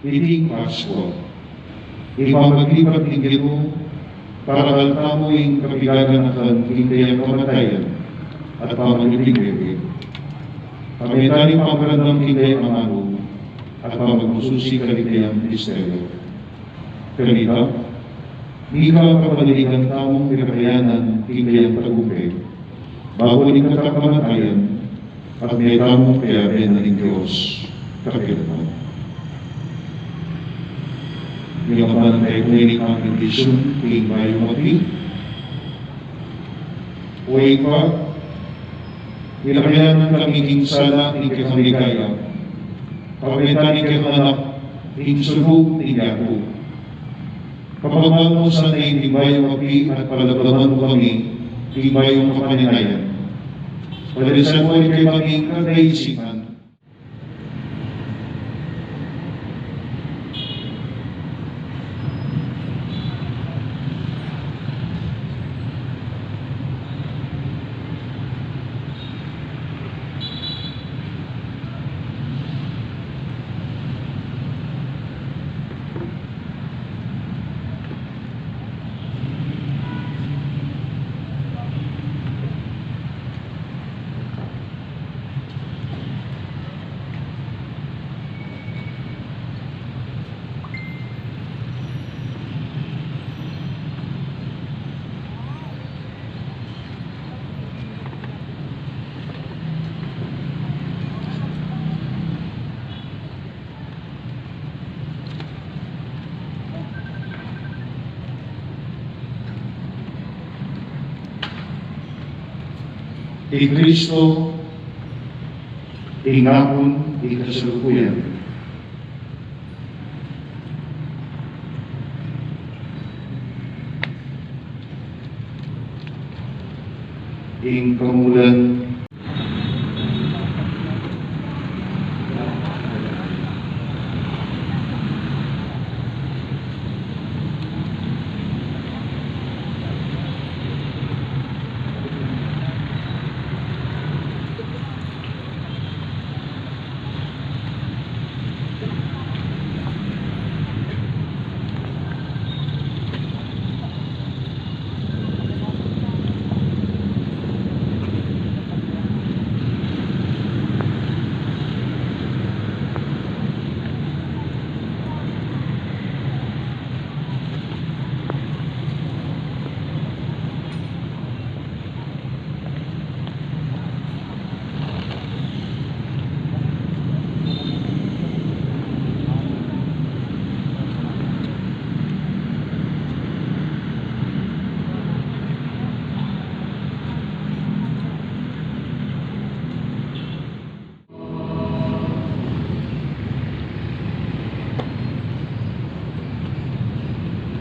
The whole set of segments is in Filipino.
Iting Pasko. Ipamaglipat tingin mo para alta mo yung kapigaganakan hindi ang kamatayan at pamagliligwig. Pagmitani pagbarandang hindi ang ano at pamagmususi kaligayang misteryo. Kanita, di ka kapaligan tamong pinakayanan hindi ang tagumpay bago ni kakamatayan at may tamong kayaben ng Diyos kapilaman. Nilaman tayo kumilik ang indisyon king mayong mati. Uwi pa, nilakayanan kaming sana ni kakaligaya. Pagkita ni kakanak, insubog ni Yaku. Kapagmahal mo sa ating tibayong api at palablaman mo kami, tibayong kapaninayan. Padalisan mo ay kay maging kadaisipan. Di Kristo, di ngapon, di kasalukuyan. Ing kamulan,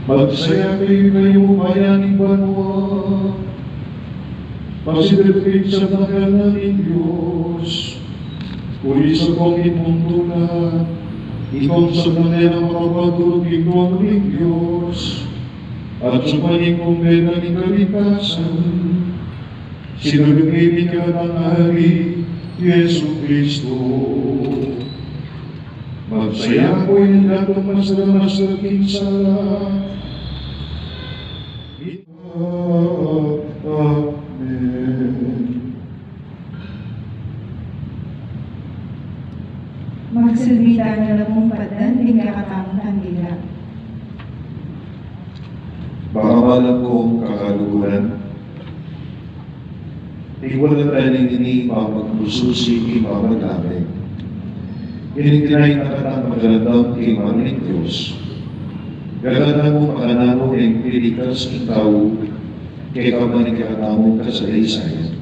magsaya kayo ngayong bayaning banwa, pasidipin sa pangalan ng Diyos, kuri sa pangit mundo na, ikaw sa kanila makapagulog ikaw ng Diyos, at sa paningkong ng kalikasan, sinulipin ka ng Hari, Yesu Kristo. Magsaya ko yung latong masalamasalaking sala. Amen. Magsalita na lang mong padan, di kakatamang kandila. Bakabalang kong kakaluguran, iwala tayo ini pamagmususi, ipamaglamay. Inintinay na katang magalandang iman ng Diyos. Galandang mo makanamo ng pilikas ikaw, kay kamaning kakatamo ka sa isay.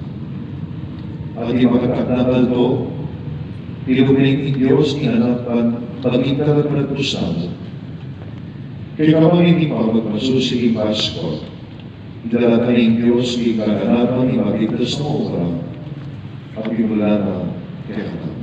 At ipagkakadabal to, tilumin ng Diyos inanapan, pagkita at nagpusan. Kay kamaning ipamagmasusi Pasko, idalatan ng Diyos ikaganapan ipagitas ng obra, at imula na kay katamo.